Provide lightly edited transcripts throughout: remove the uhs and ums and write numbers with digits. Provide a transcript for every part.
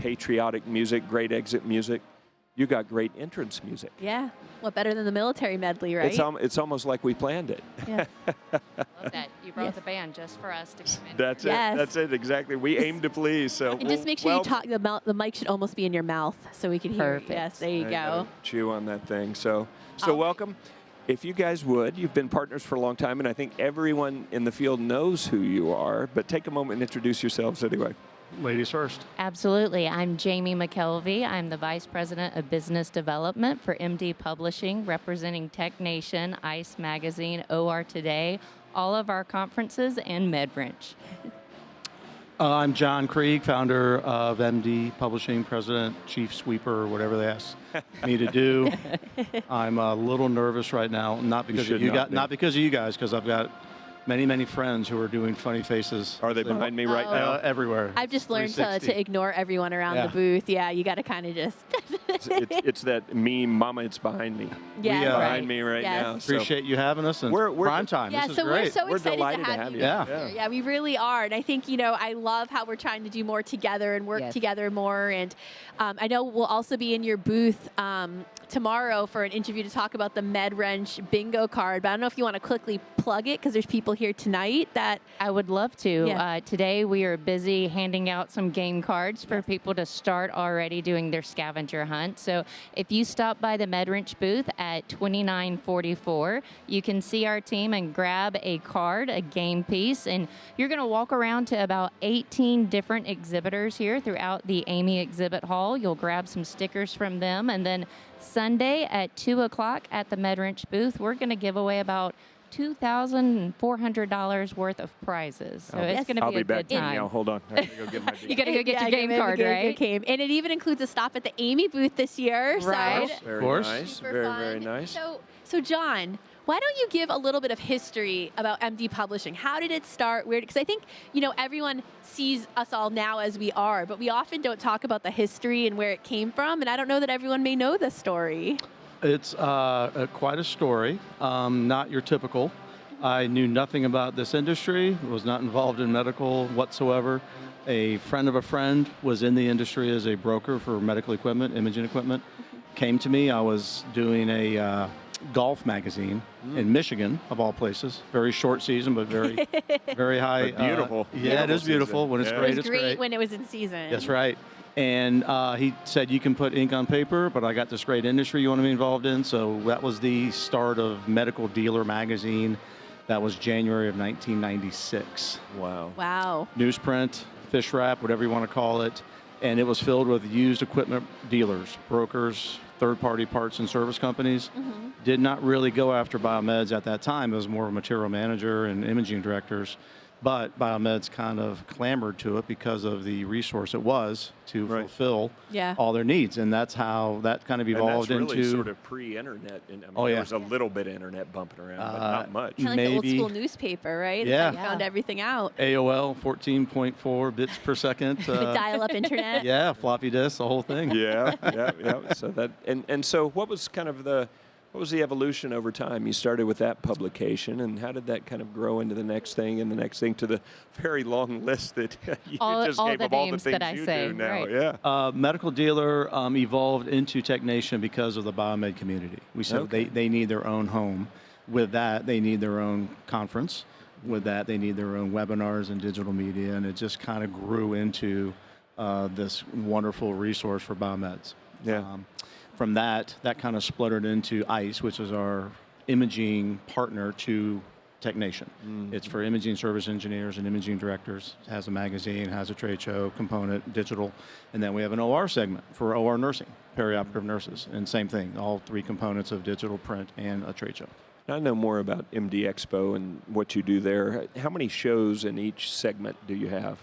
patriotic music, great exit music. You got great entrance music. Yeah. What better than the military medley, right? It's almost like we planned it. Yeah. Love that. You brought the band just for us to come in. That's Yes. it. That's it. Exactly. We aim to please. So And just make sure you talk. The mic should almost be in your mouth so we can hear. Perfect. Yes, there you I go. gotta chew on that thing. So All welcome. If you guys would, you've been partners for a long time, and I think everyone in the field knows who you are. But take a moment and introduce yourselves anyway. Ladies first. Absolutely. I'm Jayme McKelvey. I'm the Vice President of Business Development for MD Publishing, representing TechNation, ICE Magazine, OR Today, all of our conferences, and MedWrench. I'm John Kreig, founder of MD Publishing, president, chief sweeper, whatever they ask me to do. I'm a little nervous right now, not because of you guys, not because of you guys, because I've got many friends who are doing funny faces. Are they behind me right now? Everywhere. I've just learned to 360. ignore everyone around the booth. Yeah, you got to kind of just. It's that meme, Mama, it's behind me. Yeah, Behind me right now. So Appreciate you having us in We're- prime time. Yeah, this is so great. we're so excited delighted to have you. Yeah. here. Yeah, we really are. And I think, I love how we're trying to do more together and work Yes. together more. And I know we'll also be in your booth tomorrow for an interview to talk about the MedWrench bingo card. But I don't know if you want to quickly plug it because there's people here tonight that. I would love to. Yeah. Today we are busy handing out some game cards for people to start already doing their scavenger hunt. So if you stop by the MedWrench booth at 2944, you can see our team and grab a card, a game piece, and you're going to walk around to about 18 different exhibitors here throughout the AAMI exhibit hall. You'll grab some stickers from them, and then Sunday at 2 o'clock at the MedWrench booth, we're going to give away about $2,400 worth of prizes. So it's going to I'll be be a back good time. now. Hold on. I gotta go get my You got to go get your game give card, a right? game. And it even includes a stop at the AAMI booth this year. Right. So Very Of course. nice. super Very, fun. very nice. So John, why don't you give a little bit of history about MD Publishing? How did it start? Where? Because I think everyone sees us all now as we are, but we often don't talk about the history and where it came from. And I don't know that everyone may know the story. It's quite a story, not your typical. I knew nothing about this industry, was not involved in medical whatsoever. A friend of a friend was in the industry as a broker for medical equipment, imaging equipment, came to me. I was doing a golf magazine in Michigan, of all places. Very short season, but very, very high. But beautiful. Yeah, it is beautiful. When it's Yeah. great, It was it's great great. when it was in season. That's right. And he said, you can put ink on paper, but I got this great industry you want to be involved in. So that was the start of Medical Dealer magazine. That was January of 1996. Wow. Wow. Newsprint, fish wrap, whatever you want to call it. And it was filled with used equipment dealers, brokers, third-party parts and service companies. Did not really go after biomeds at that time. It was more of a material manager and imaging directors. But biomeds kind of clamored to it because of the resource it was to fulfill all their needs. And that's how that kind of evolved and that's really into sort of pre-internet. And Oh, yeah. There was a little bit of internet bumping around, but not much. Kind of like the old Maybe- school newspaper, right? Yeah. That's how you found everything out. AOL 14.4 bits per second. With dial-up internet. Yeah, floppy disk, the whole thing. Yeah. So that and so what was kind of what was the evolution over time? You started with that publication, and how did that kind of grow into the next thing and the next thing to the very long list that you just all gave the of all the names things that I you say, do now? right. Yeah. Medical Dealer evolved into TechNation because of the biomed community. We said they need their own home. With that, they need their own conference. With that, they need their own webinars and digital media, and it just kind of grew into this wonderful resource for biomeds. Yeah. From that kind of spluttered into ICE, which is our imaging partner to TechNation. It's for imaging service engineers and imaging directors. It has a magazine, has a trade show component, digital, and then we have an OR segment for OR nursing, perioperative nurses, and same thing, all three components of digital, print, and a trade show. I know more about MD Expo and what you do there. How many shows in each segment do you have?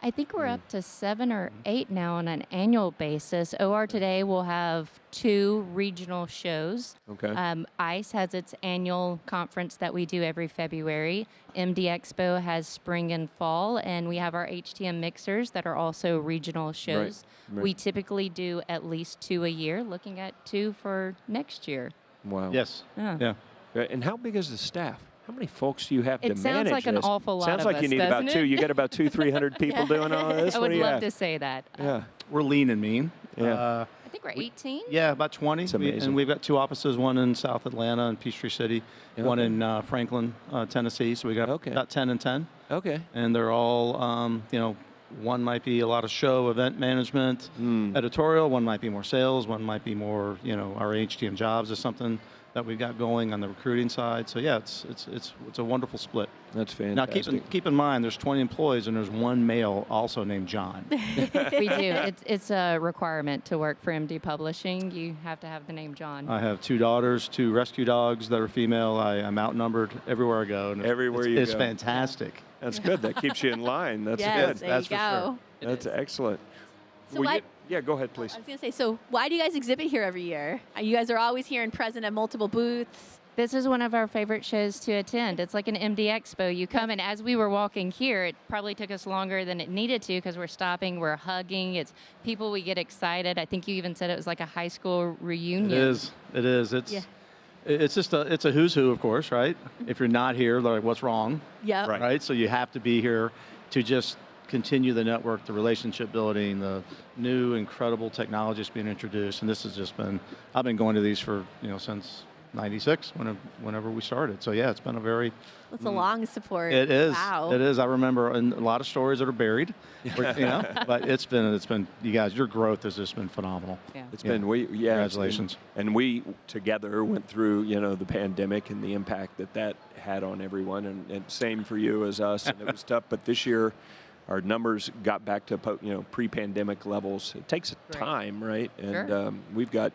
I think we're up to 7 or 8 now on an annual basis. OR Today will have 2 regional shows. Okay. ICE has its annual conference that we do every February. MD Expo has spring and fall, and we have our HTM mixers that are also regional shows. Right. We typically do at least 2 a year, looking at 2 for next year. Wow. Yes. Yeah. And how big is the staff? How many folks do you have to It manage sounds like an this? awful lot Sounds of like us, you need about doesn't 2. it? You got about 200-300 people doing all this? I What would do you love have? to say that. Yeah. we're lean and mean. Yeah. I think we're 18. Yeah, about 20. It's amazing. And we've got 2 offices, one in South Atlanta and Peachtree City, one in Franklin, Tennessee. So we got about 10 and 10. Okay. And they're all, one might be a lot of show, event management, editorial. One might be more sales. One might be more, our HTM jobs is something that we've got going on the recruiting side. So yeah, it's a wonderful split. That's fantastic. Now keep in mind, there's 20 employees and there's one male also named John. We do. It's a requirement to work for MD Publishing. You have to have the name John. I have 2 daughters, 2 rescue dogs that are female. I'm outnumbered everywhere I go. And Everywhere you it's go. fantastic. That's good. That keeps you in line. That's Yes, good. there That's you for go. sure. That's excellent. So Will why- you- yeah, go ahead, please. I was going to say, so why do you guys exhibit here every year? You guys are always here and present at multiple booths. This is one of our favorite shows to attend. It's like an MD Expo. You come, and as we were walking here, it probably took us longer than it needed to because we're stopping, we're hugging. It's people, we get excited. I think you even said it was like a high school reunion. It is. It's just it's a who's who, of course, right? If you're not here, like, what's wrong, Yep. Right. So you have to be here to just continue the network, the relationship building, the new incredible technologies being introduced. And this has just been, I've been going to these for, since 96, whenever we started. So yeah, it's been a very... It's a long support. It is. Wow. It is. I remember a lot of stories that are buried, but it's been, you guys, your growth has just been phenomenal. Yeah. It's been, Congratulations. And we together went through, the pandemic and the impact that had on everyone, and same for you as us. And it was tough, but this year, our numbers got back to pre-pandemic levels. It takes time, right? And Sure. we've got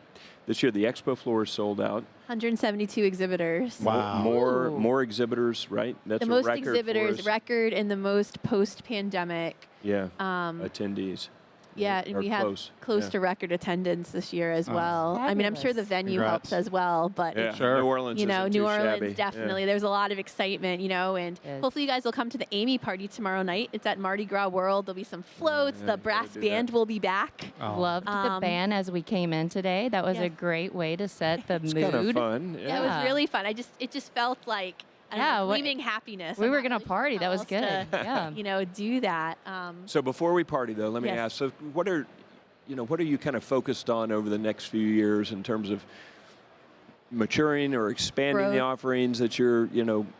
this year the expo floor is sold out. 172 exhibitors. Wow. More exhibitors, right? That's The a most record for exhibitors, us. record, and the most post-pandemic. Yeah. Attendees. Yeah, and Or we had close, yeah. to record attendance this year as well. I mean, I'm sure the Fabulous. venue Congrats. helps as well, but Yeah, Sure. New Orleans isn't New too Orleans shabby. definitely. Yeah. There's a lot of excitement, and Yes. hopefully you guys will come to the AAMI party tomorrow night. It's at Mardi Gras World. There'll be some floats. Yeah, The brass gotta do band will be back. Oh. Loved the band as we came in today. That was a Yes. great way to set the It's mood. kind of fun. Yeah, it was really fun. It just felt like gleaming happiness. We I'm were not gonna really sure party. how That was else good. to, Yeah. do that. So before we party, though, let me Yes. ask. So what are you kind of focused on over the next few years in terms of maturing or expanding the Growth. offerings that you're,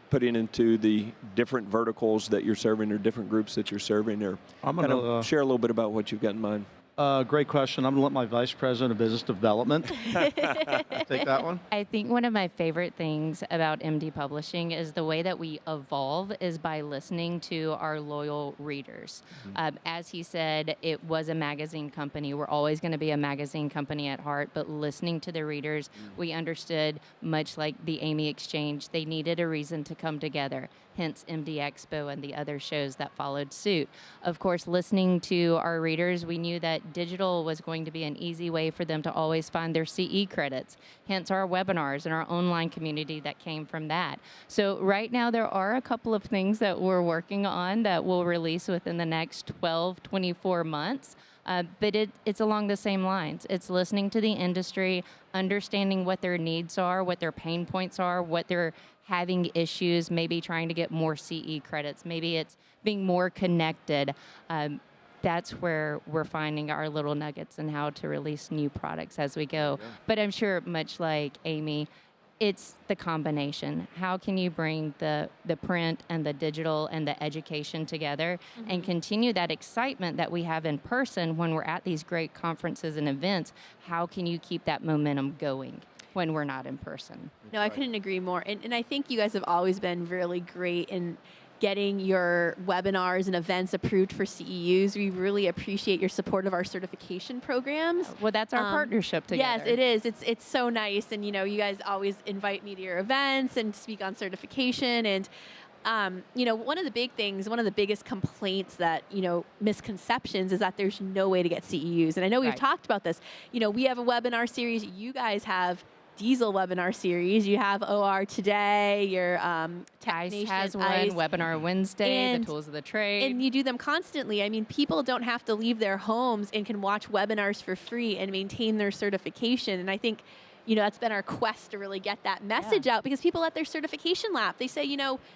putting into the different verticals that you're serving or different groups that you're serving, or I'm kind gonna of share a little bit about what you've got in mind? great question. I'm gonna let my vice president of business development take that one. I think one of my favorite things about MD Publishing is the way that we evolve is by listening to our loyal readers. As he said, it was a magazine company. We're always going to be a magazine company at heart, but listening to the readers, we understood, much like the AAMI Exchange, they needed a reason to come together. Hence MD Expo and the other shows that followed suit. Of course, listening to our readers, we knew that digital was going to be an easy way for them to always find their CE credits. Hence our webinars and our online community that came from that. So right now there are a couple of things that we're working on that we'll release within the next 12, 24 months. But it's along the same lines. It's listening to the industry, understanding what their needs are, what their pain points are, what they're having issues, maybe trying to get more CE credits. Maybe it's being more connected. That's where we're finding our little nuggets and how to release new products as we go. Yeah. But I'm sure, much like AAMI, it's the combination. How can you bring the print and the digital and the education together and continue that excitement that we have in person when we're at these great conferences and events? How can you keep that momentum going when we're not in person? No, I couldn't agree more. And I think you guys have always been really great in getting your webinars and events approved for CEUs. We really appreciate your support of our certification programs. Well, that's our partnership together. Yes, it is. It's so nice. And, you guys always invite me to your events and speak on certification. And, one of the big things, one of the biggest complaints that, misconceptions is that there's no way to get CEUs. And I know we've Right. talked about this. We have a webinar series. You guys have Diesel webinar series. You have OR Today, your ICE TechNation, has one, ICE, Webinar Wednesday, And- the Tools of the Trade. and you do them constantly. I mean, people don't have to leave their homes and can watch webinars for free and maintain their certification. And I think, that's been our quest to really get that message out, because people at their certification lap, they say,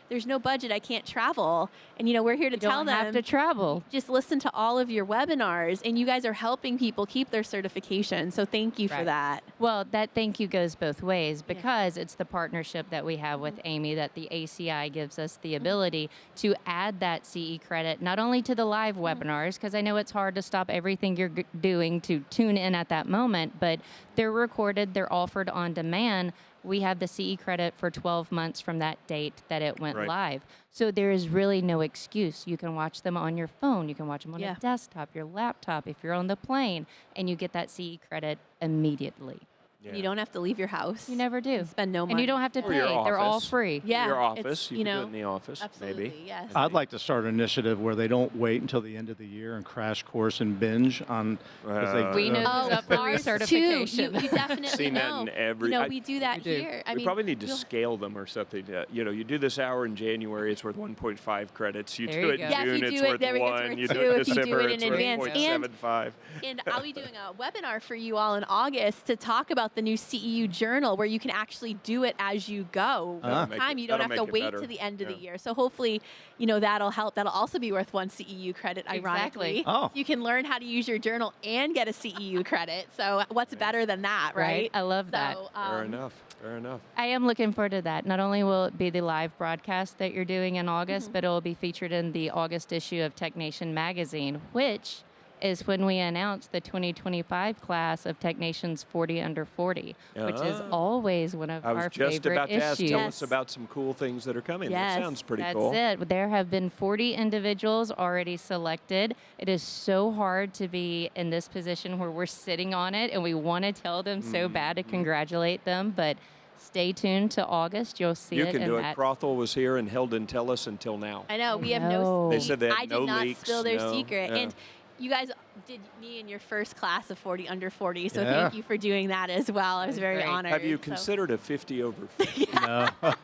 there's no budget, I can't travel. And, we're here to tell them. You don't have to travel. Just listen to all of your webinars, and you guys are helping people keep their certification. So thank you for that. Well, that thank you goes both ways, because it's the partnership that we have with AAMI that the ACI gives us the ability to add that CE credit, not only to the live webinars, because I know it's hard to stop everything you're doing to tune in at that moment, but they're recorded, they're offered on demand. We have the CE credit for 12 months from that date that it went live. So there is really no excuse. You can watch them on your phone. You can watch them on a desktop, your laptop, if you're on the plane, and you get that CE credit immediately. Yeah. You don't have to leave your house. You never do. Spend no money. And you don't have to pay. They're all free. Yeah. Your office. You can do it in the office, absolutely, maybe. Yes. I'd like to start an initiative where they don't wait until the end of the year and crash course and binge on. We know this up for recertification. You definitely seen that in every. we do that here. We probably need to scale them or something. You do this hour in January, it's worth 1.5 credits. You do it in June, it's worth 1. You do it in December, it's worth 0.75. And I'll be doing a webinar for you all in August to talk about the new CEU journal, where you can actually do it as you go. You don't have to wait to the end of the year. So hopefully, that'll help. That'll also be worth 1 CEU credit, ironically. Exactly. Oh. You can learn how to use your journal and get a CEU credit. So what's better than that, right? I love that. Fair enough. I am looking forward to that. Not only will it be the live broadcast that you're doing in August, but it will be featured in the August issue of TechNation magazine, which is when we announce the 2025 class of TechNation's 40 Under 40, which is always one of our favorite issues. I was just about to ask, tell us about some cool things that are coming. Yes. That sounds pretty cool. That's it. There have been 40 individuals already selected. It is so hard to be in this position where we're sitting on it and we want to tell them so bad to congratulate them, but stay tuned to August. You'll see it. You can do it. Crothall was here and held didn't tell us until now. I know. We have no. They said they had I no did not leaks, spill their no- secret. yeah. And you guys did me in your first class of 40 Under 40. So thank you for doing that as well. I was very Great. honored. Have you considered a 50 over 50? No. Thought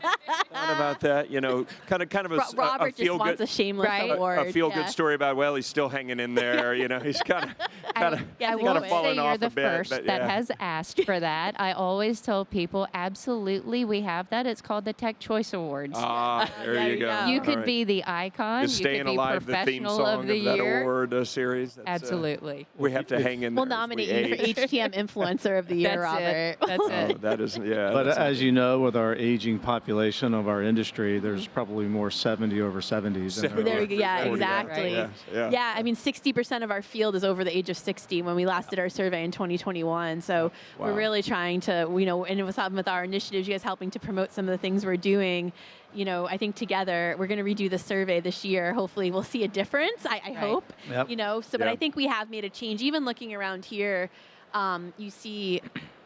about that, kind of a Robert just feel wants good, a shameless award. a feel good story about, well, he's still hanging in there. He's kind of I won't won't say fallen you're off the a bit, first but that yeah. has asked for that. I always tell people, absolutely, we have that. It's called the Tech Choice Awards. There you go. You All could right. be the icon. Is You Staying could be Alive the theme Professional song of the that Year. award series? That's, Absolutely. we have to hang in We'll there as nominate we you for age. HTM Influencer of the Year, That's Robert. it. That's it. That is, yeah. But that's as you know, with our aging population of our industry, there's probably more 70 over 70s. than There we go. Yeah, 40. exactly. Yeah. Yeah, I mean, 60% of our field is over the age of 60 when we last did our survey in 2021. So we're really trying to, and with our initiatives, you guys helping to promote some of the things we're doing. I think together we're going to redo the survey this year. Hopefully we'll see a difference. I hope, Yep. but I think we have made a change. Even looking around here, you see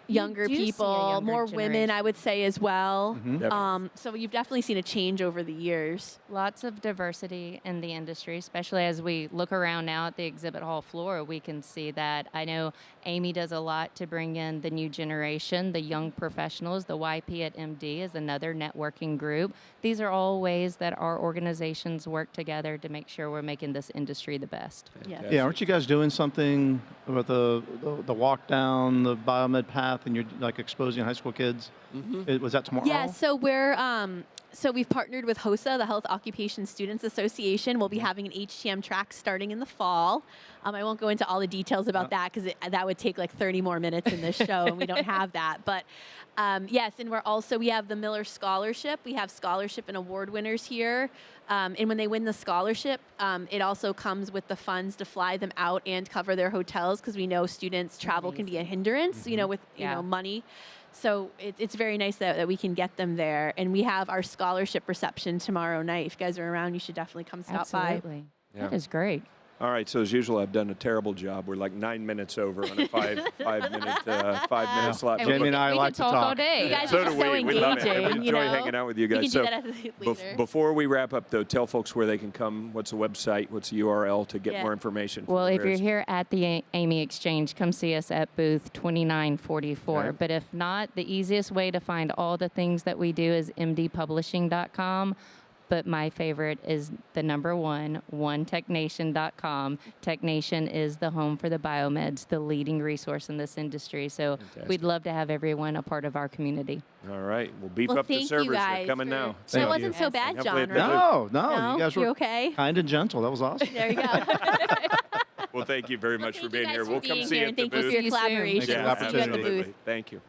younger do see a people, younger more women, generation. I would say as well. Definitely. So you've definitely seen a change over the years. Lots of diversity in the industry, especially as we look around now at the exhibit hall floor. We can see that. I know AAMI does a lot to bring in the new generation, the young professionals. The YP at MD is another networking group. These are all ways that our organizations work together to make sure we're making this indry the best. Yeah, aren't you guys doing something with the walk down the biomed path and you're like exposing high school kids? Was that tomorrow? Yeah, so we've partnered with HOSA, the Health Occupation Students Association. We'll be having an HTM track starting in the fall. I won't go into all the details about that because that would take like 30 more minutes in this show, and we don't have that. But yes, and we have the Miller Scholarship. We have scholarship and award winners here. And when they win the scholarship, it also comes with the funds to fly them out and cover their hotels, because we know students' travel can be a hindrance, with money. So it's very nice that we can get them there. And we have our scholarship reception tomorrow night. If you guys are around, you should definitely come stop by. Absolutely. Yeah. That is great. All right, so as usual, I've done a terrible job. We're like 9 minutes over on a five minute slot. Jayme and I we like could to talk all talk. day. You guys So are do just so we. We love it. engaging. We enjoy hanging out with you guys. We can So do that later. Before we wrap up, though, tell folks where they can come. What's the website? What's the URL to get more information? Well, if you're Various- here at the AAMI Exchange, come see us at booth 2944. Okay. But if not, the easiest way to find all the things that we do is mdpublishing.com. but my favorite is the number one, TechNation.com. TechNation is the home for the biomeds, the leading resource in this industry. So Fantastic. we'd love to have everyone a part of our community. All right, we'll beef Well, up the thank you servers. They're guys coming for- now. That Thank wasn't you. so bad, Hopefully John, it right? No, you guys were you okay? kind and gentle. That was awesome. There you go. Well, thank you very much for Thank you being guys here. for We'll come being see here, you and at the thank you booth. for your See you soon. collaboration. Thanks for the We'll see you at the opportunity. booth. Thank you.